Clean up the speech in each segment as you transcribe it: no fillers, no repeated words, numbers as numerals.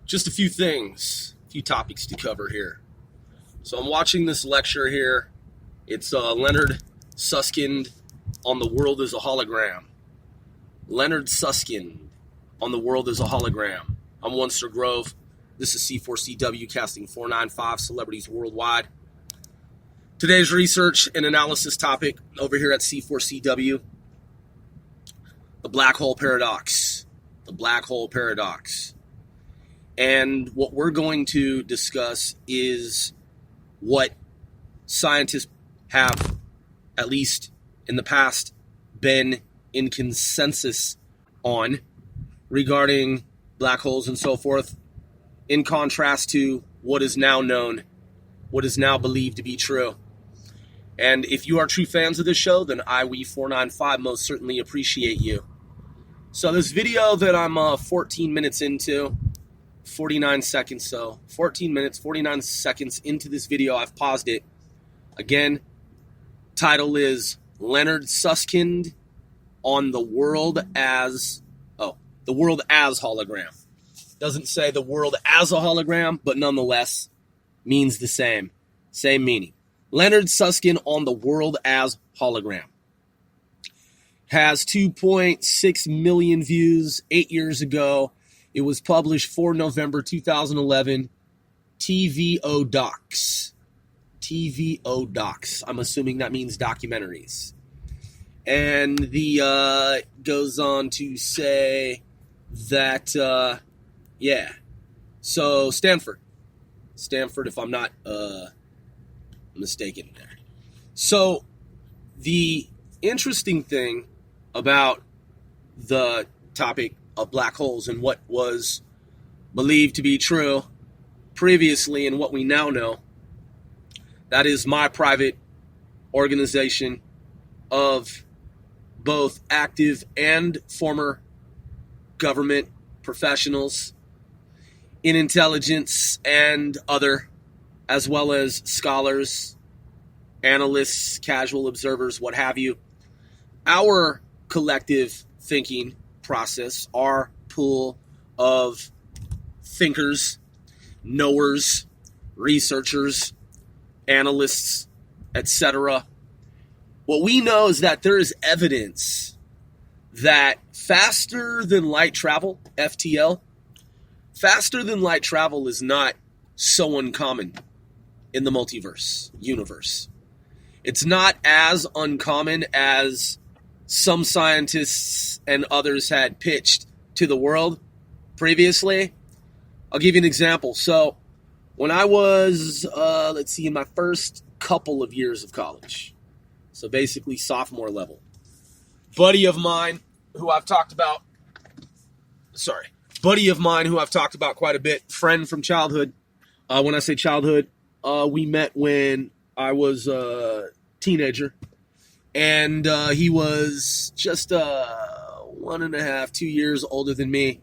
Just a few things, a few topics to cover here. So I'm watching this lecture here. It's Leonard Susskind on the world as a hologram. Leonard Susskind on the world as a hologram. I'm Munster Grove. This is C4CW casting 495 celebrities worldwide. Today's research and analysis topic over here at C4CW, the black hole paradox. The black hole paradox. And what we're going to discuss is what scientists have, at least in the past, been in consensus on regarding black holes and so forth, in contrast to what is now known, what is now believed to be true. And if you are true fans of this show, then IWE495 most certainly appreciate you. So this video that I'm 14 minutes into, 49 seconds, so 14 minutes, 49 seconds into this video, I've paused it. Again, title is Leonard Susskind on the world as hologram. Doesn't say the world as a hologram, but nonetheless means the same meaning. Leonard Susskind on the world as hologram. Has 2.6 million views 8 years ago. It was published 4 November 2011. TVO Docs. TVO Docs. I'm assuming that means documentaries. And the goes on to say that, So Stanford, if I'm not mistaken there. So the interesting thing about the topic of black holes and what was believed to be true previously and what we now know, that is my private organization of both active and former government professionals in intelligence and other, as well as scholars, analysts, casual observers, what have you. Our collective thinking process, our pool of thinkers, knowers, researchers, analysts, etc. What we know is that there is evidence that faster than light travel, FTL, faster than light travel is not so uncommon in the multiverse, universe. It's not as uncommon as some scientists and others had pitched to the world previously. I'll give you an example. So when I was, in my first couple of years of college, so basically sophomore level, buddy of mine who I've talked about quite a bit, friend from childhood. When I say childhood, we met when I was a teenager. And he was just 1.5, 2 years older than me.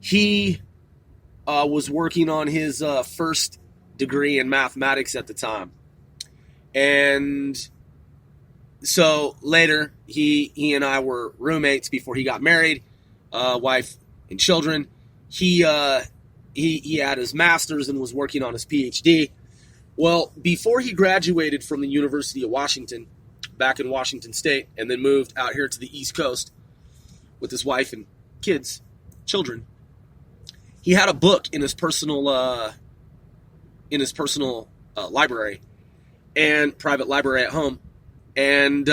He was working on his first degree in mathematics at the time. And so later, he and I were roommates before he got married, wife and children. He had his master's and was working on his PhD. Well, before he graduated from the University of Washington, back in Washington State, and then moved out here to the East Coast with his wife and kids, children, he had a book in his personal library and private library at home. And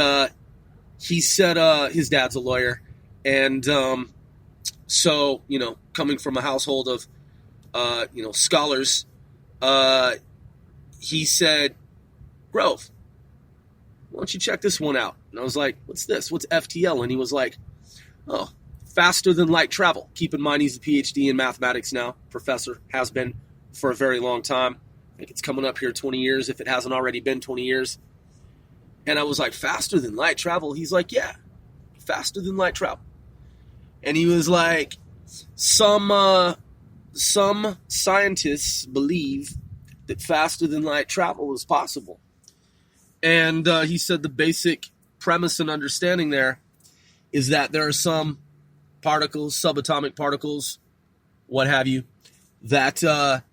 he said his dad's a lawyer. And so, coming from a household of, scholars, he said, Grove, why don't you check this one out? And I was like, what's this? What's FTL? And he was like, oh, faster than light travel. Keep in mind, he's a PhD in mathematics now. Professor, has been for a very long time. I think it's coming up here 20 years, if it hasn't already been 20 years. And I was like, faster than light travel? He's like, yeah, faster than light travel. And he was like, some scientists believe that faster than light travel is possible. And he said the basic premise and understanding there is that there are some particles, subatomic particles, what have you, that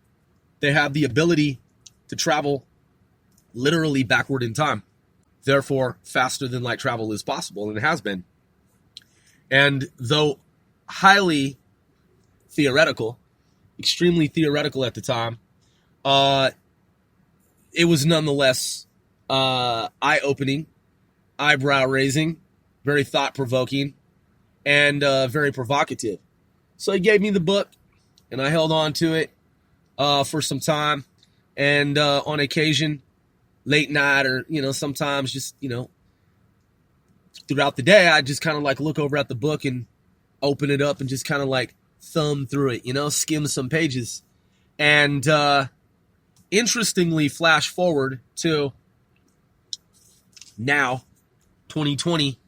they have the ability to travel literally backward in time. Therefore, faster than light travel is possible, and it has been. And though highly theoretical, extremely theoretical at the time, it was nonetheless eye-opening, eyebrow-raising, very thought-provoking, and very provocative. So he gave me the book, and I held on to it for some time. And on occasion, late night or, sometimes just, throughout the day, I just kind of like look over at the book and open it up and just kind of like thumb through it, skim some pages. And interestingly, flash forward to now, 2020,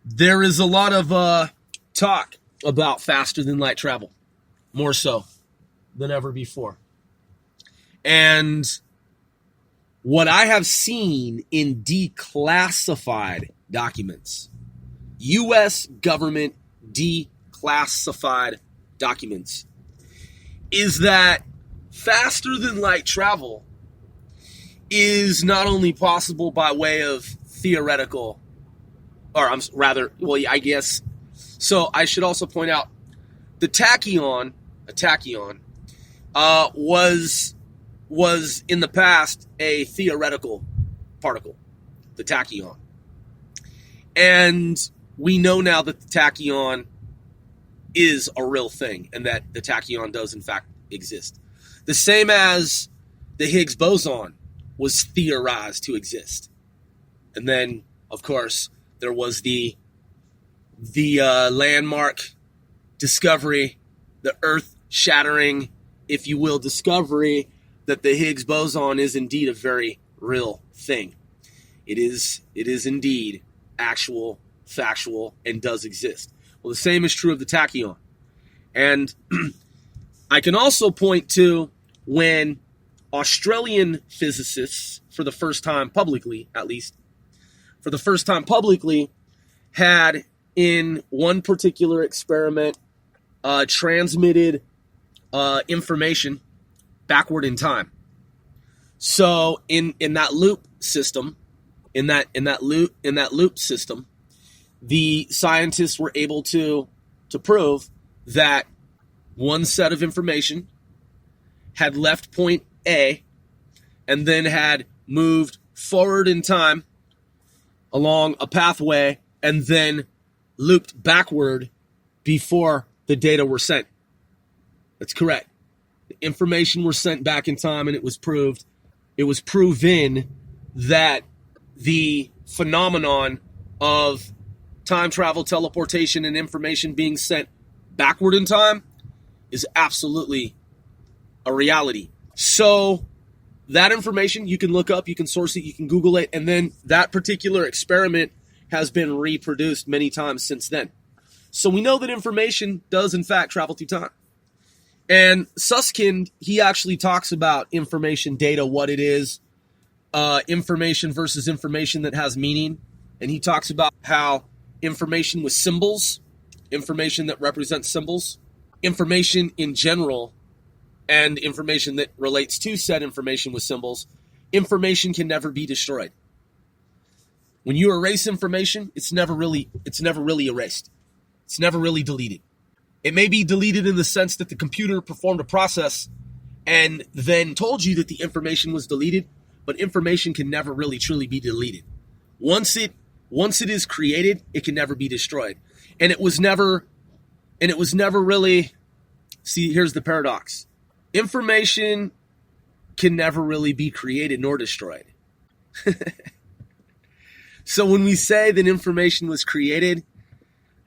there is a lot of talk about faster than light travel, more so than ever before. And what I have seen in declassified documents, U.S. government declassified documents, is that faster than light travel is not only possible by way of theoretical, I guess. So I should also point out the tachyon, was in the past a theoretical particle, the tachyon. And we know now that the tachyon is a real thing and that the tachyon does in fact exist. The same as the Higgs boson was theorized to exist. And then, of course, there was the landmark discovery, the earth-shattering, if you will, discovery that the Higgs boson is indeed a very real thing. It is indeed actual, factual, and does exist. Well, the same is true of the tachyon. And I can also point to when Australian physicists, for the first time publicly, at least, had in one particular experiment transmitted information backward in time. So in that loop system, in that loop system, the scientists were able to prove that one set of information had left point A and then had moved forward in time along a pathway and then looped backward before the data were sent. That's correct. The information was sent back in time, and it was proven that the phenomenon of time travel, teleportation, and information being sent backward in time is absolutely a reality. So that information you can look up, you can source it, you can Google it, and then that particular experiment has been reproduced many times since then. So we know that information does in fact travel through time. And Susskind, he actually talks about information data, what it is, information versus information that has meaning. And he talks about how information with symbols, information that represents symbols, information in general, and information that relates to said information with symbols, information can never be destroyed. When you erase information, it's never really erased. It's never really deleted. It may be deleted in the sense that the computer performed a process and then told you that the information was deleted, but information can never really truly be deleted. Once it is created, it can never be destroyed. And it was never really, see, here's the paradox. Information can never really be created nor destroyed. So when we say that information was created,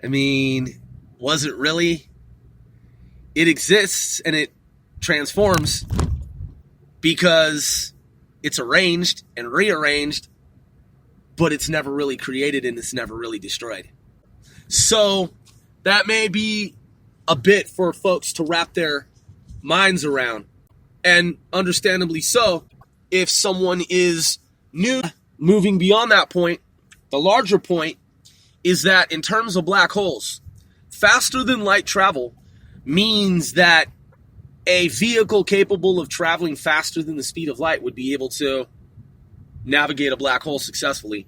I mean, was it really? It exists and it transforms because it's arranged and rearranged, but it's never really created and it's never really destroyed. So that may be a bit for folks to wrap their minds around. And understandably so, if someone is new, moving beyond that point, the larger point is that in terms of black holes, faster than light travel means that a vehicle capable of traveling faster than the speed of light would be able to navigate a black hole successfully,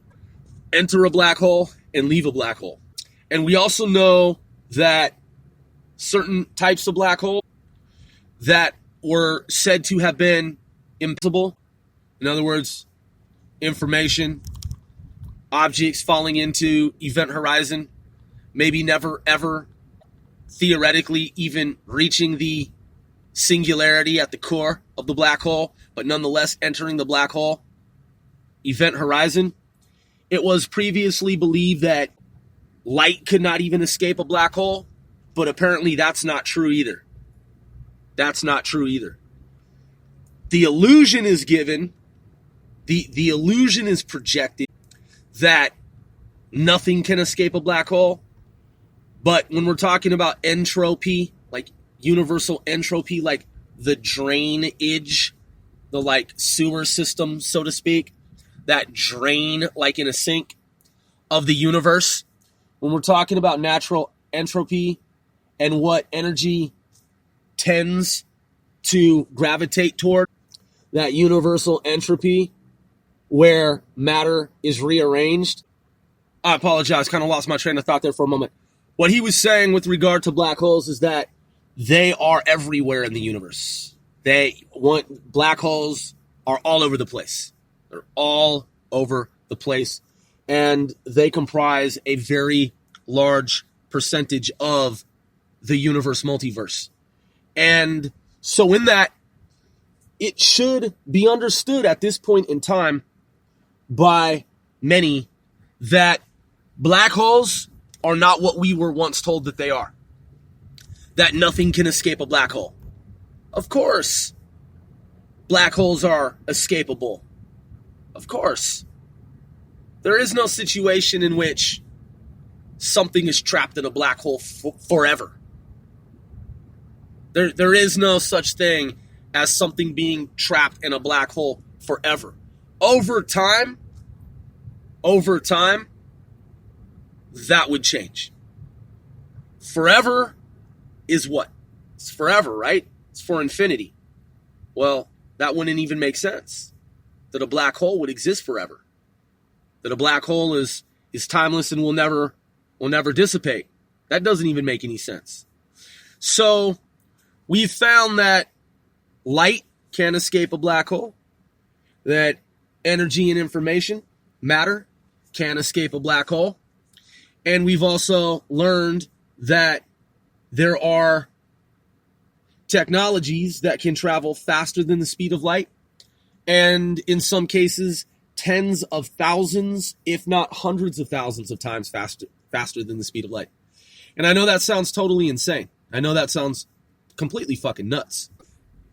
enter a black hole, and leave a black hole. And we also know that certain types of black hole that were said to have been invisible, in other words, information, objects falling into event horizon, maybe never ever theoretically even reaching the singularity at the core of the black hole, but nonetheless entering the black hole event horizon. It was previously believed that light could not even escape a black hole, but apparently that's not true either. That's not true either. The illusion is given, the illusion is projected that nothing can escape a black hole. But when we're talking about entropy, like universal entropy, like the drainage, the like sewer system, so to speak, that drain like in a sink of the universe, when we're talking about natural entropy and what energy tends to gravitate toward, that universal entropy where matter is rearranged. I apologize, kind of lost my train of thought there for a moment. What he was saying with regard to black holes is that they are everywhere in the universe. Black holes are all over the place. They're all over the place. And they comprise a very large percentage of the universe multiverse. And so in that, it should be understood at this point in time by many that black holes are not what we were once told that they are. That nothing can escape a black hole. Of course, black holes are escapable. Of course. There is no situation in which something is trapped in a black hole forever. There is no such thing as something being trapped in a black hole forever. Over time, that would change. Forever is what? It's forever, right? It's for infinity. Well, that wouldn't even make sense. That a black hole would exist forever. That a black hole is timeless and will never dissipate. That doesn't even make any sense. So we've found that light can't escape a black hole. That energy and information, matter, can't escape a black hole. And we've also learned that there are technologies that can travel faster than the speed of light, and in some cases, tens of thousands, if not hundreds of thousands of times faster than the speed of light. And I know that sounds totally insane. I know that sounds completely fucking nuts.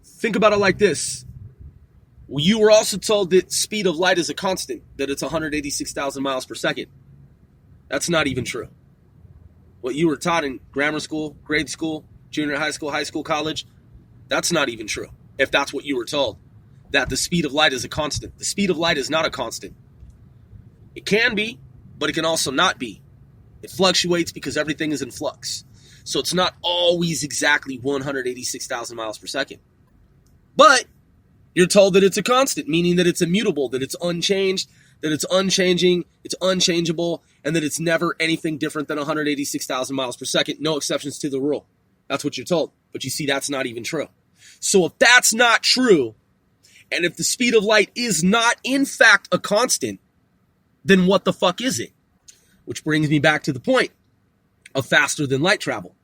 Think about it like this. You were also told that speed of light is a constant, that it's 186,000 miles per second. That's not even true. What you were taught in grammar school, grade school, junior high school, college, that's not even true. If that's what you were told, that the speed of light is a constant. The speed of light is not a constant. It can be, but it can also not be. It fluctuates because everything is in flux. So it's not always exactly 186,000 miles per second. But you're told that it's a constant, meaning that it's immutable, that it's unchanged, that it's unchanging, it's unchangeable, and that it's never anything different than 186,000 miles per second. No exceptions to the rule. That's what you're told. But you see, that's not even true. So if that's not true, and if the speed of light is not in fact a constant, then what the fuck is it? Which brings me back to the point of faster than light travel.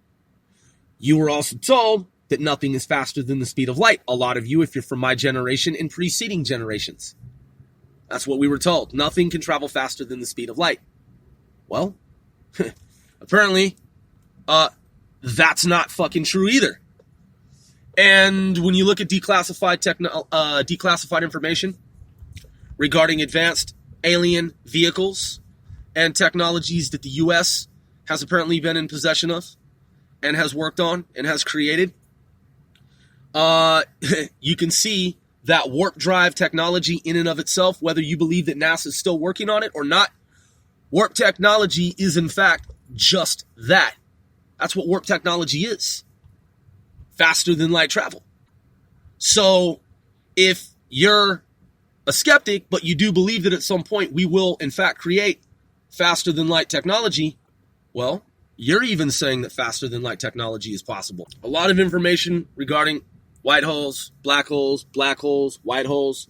You were also told that nothing is faster than the speed of light. A lot of you, if you're from my generation and preceding generations. That's what we were told. Nothing can travel faster than the speed of light. Well, apparently, that's not fucking true either. And when you look at declassified information regarding advanced alien vehicles and technologies that the U.S. has apparently been in possession of and has worked on and has created, you can see that warp drive technology in and of itself, whether you believe that NASA is still working on it or not, warp technology is in fact just that. That's what warp technology is. Faster than light travel. So if you're a skeptic, but you do believe that at some point we will, in fact, create faster than light technology, well, you're even saying that faster than light technology is possible. A lot of information regarding white holes, black holes, white holes.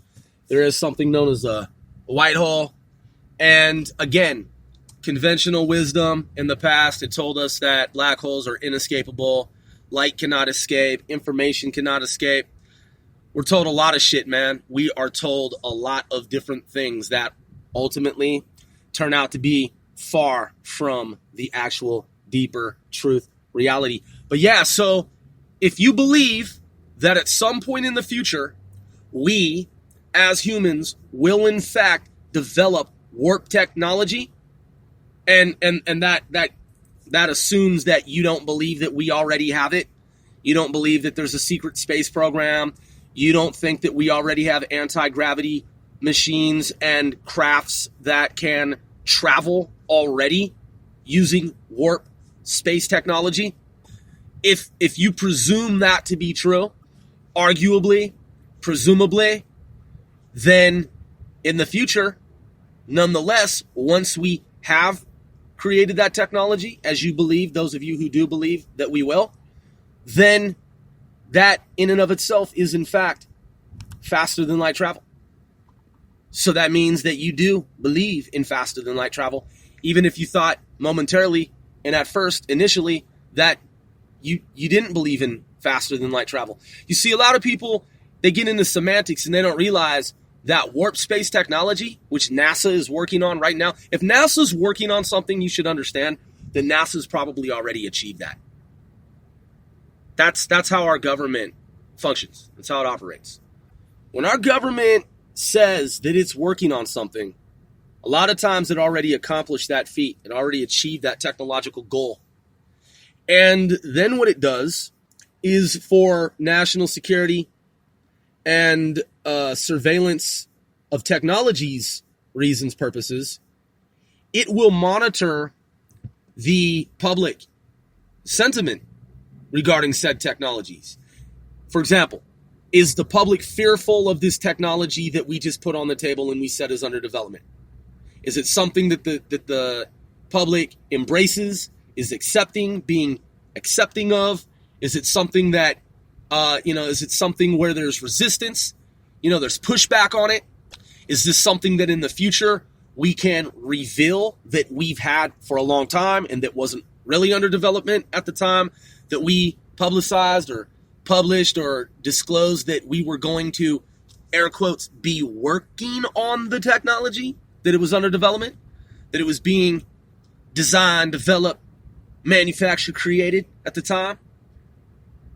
There is something known as a white hole. And again, conventional wisdom in the past had told us that black holes are inescapable. Light cannot escape. Information cannot escape. We're told a lot of shit, man. We are told a lot of different things that ultimately turn out to be far from the actual deeper truth reality. But yeah, so if you believe that at some point in the future, we as humans will in fact develop warp technology, and that assumes that you don't believe that we already have it. You don't believe that there's a secret space program. You don't think that we already have anti-gravity machines and crafts that can travel already using warp space technology. If you presume that to be true, arguably, presumably, then in the future, nonetheless, once we have created that technology, as you believe, those of you who do believe that we will, then that in and of itself is in fact faster than light travel. So that means that you do believe in faster than light travel, even if you thought momentarily and at first, initially, that you didn't believe in faster than light travel. You see, a lot of people, they get into semantics and they don't realize that warp space technology, which NASA is working on right now, if NASA's working on something, you should understand that NASA's probably already achieved that. That's how our government functions. That's how it operates. When our government says that it's working on something, a lot of times it already accomplished that feat. It already achieved that technological goal. And then what it does is, for national security and surveillance of technologies reasons, purposes, it will monitor the public sentiment regarding said technologies. For example, is the public fearful of this technology that we just put on the table and we said is under development? Is it something that the public embraces, is being accepting of? Is it something that, is it something where there's resistance? There's pushback on it? Is this something that in the future we can reveal that we've had for a long time and that wasn't really under development at the time that we publicized or published or disclosed that we were going to, air quotes, be working on the technology, that it was under development, that it was being designed, developed, manufactured, created at the time?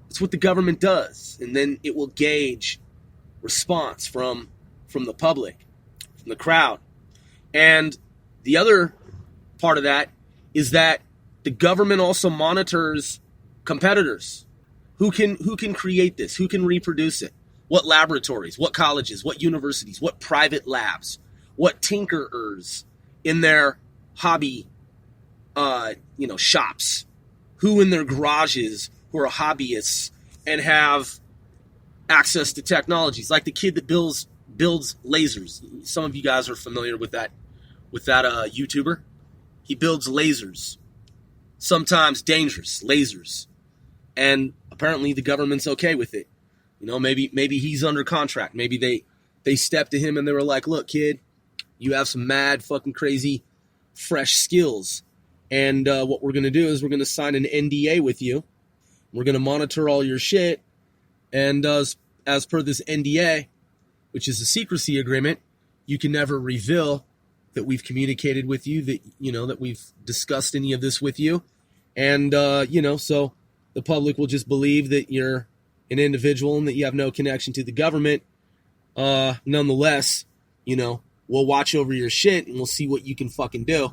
It's what the government does. And then it will gauge response from the public, from the crowd. And the other part of that is that the government also monitors competitors. Who can create this? Who can reproduce it? What laboratories, what colleges, what universities, what private labs, what tinkerers in their hobby shops, who in their garages who are hobbyists and have access to technologies, like the kid that builds lasers. Some of you guys are familiar with that YouTuber. He builds lasers, sometimes dangerous lasers, and apparently the government's okay with it. Maybe he's under contract. Maybe they stepped to him and they were like, "Look, kid, you have some mad fucking crazy fresh skills, and what we're gonna do is we're gonna sign an NDA with you. We're gonna monitor all your shit, and as per this NDA, which is a secrecy agreement, you can never reveal that we've communicated with you, that we've discussed any of this with you, and so the public will just believe that you're an individual and that you have no connection to the government. Nonetheless, we'll watch over your shit and we'll see what you can fucking do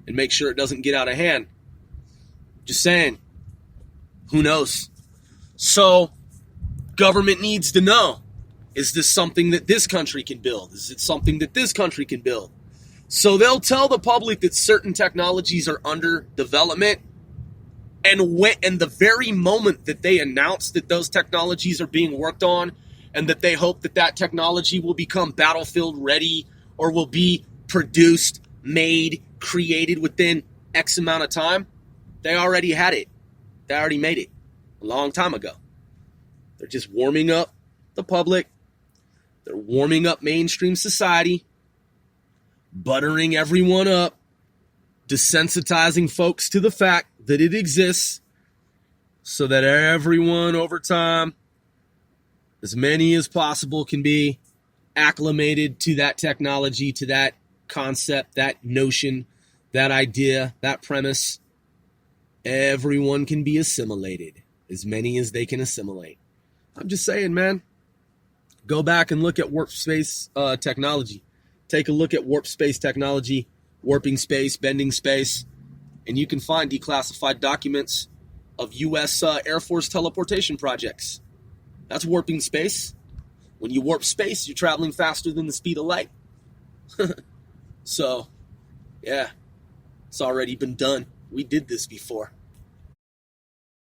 and make sure it doesn't get out of hand." Just saying. Who knows? So, government needs to know, is this something that this country can build? Is it something that this country can build? So they'll tell the public that certain technologies are under development, and the very moment that they announce that those technologies are being worked on and that they hope that that technology will become battlefield ready or will be produced, made, created within X amount of time. They already had it. They already made it a long time ago. They're just warming up the public. They're warming up mainstream society, buttering everyone up, desensitizing folks to the fact that it exists so that everyone over time, as many as possible, can be acclimated to that technology, to that concept, that notion, that idea, that premise. Everyone can be assimilated, as many as they can assimilate. I'm just saying, man, go back and look at warp space technology. Take a look at warp space technology, warping space, bending space, and you can find declassified documents of U.S. Air Force teleportation projects. That's warping space. When you warp space, you're traveling faster than the speed of light. So, yeah, it's already been done. We did this before.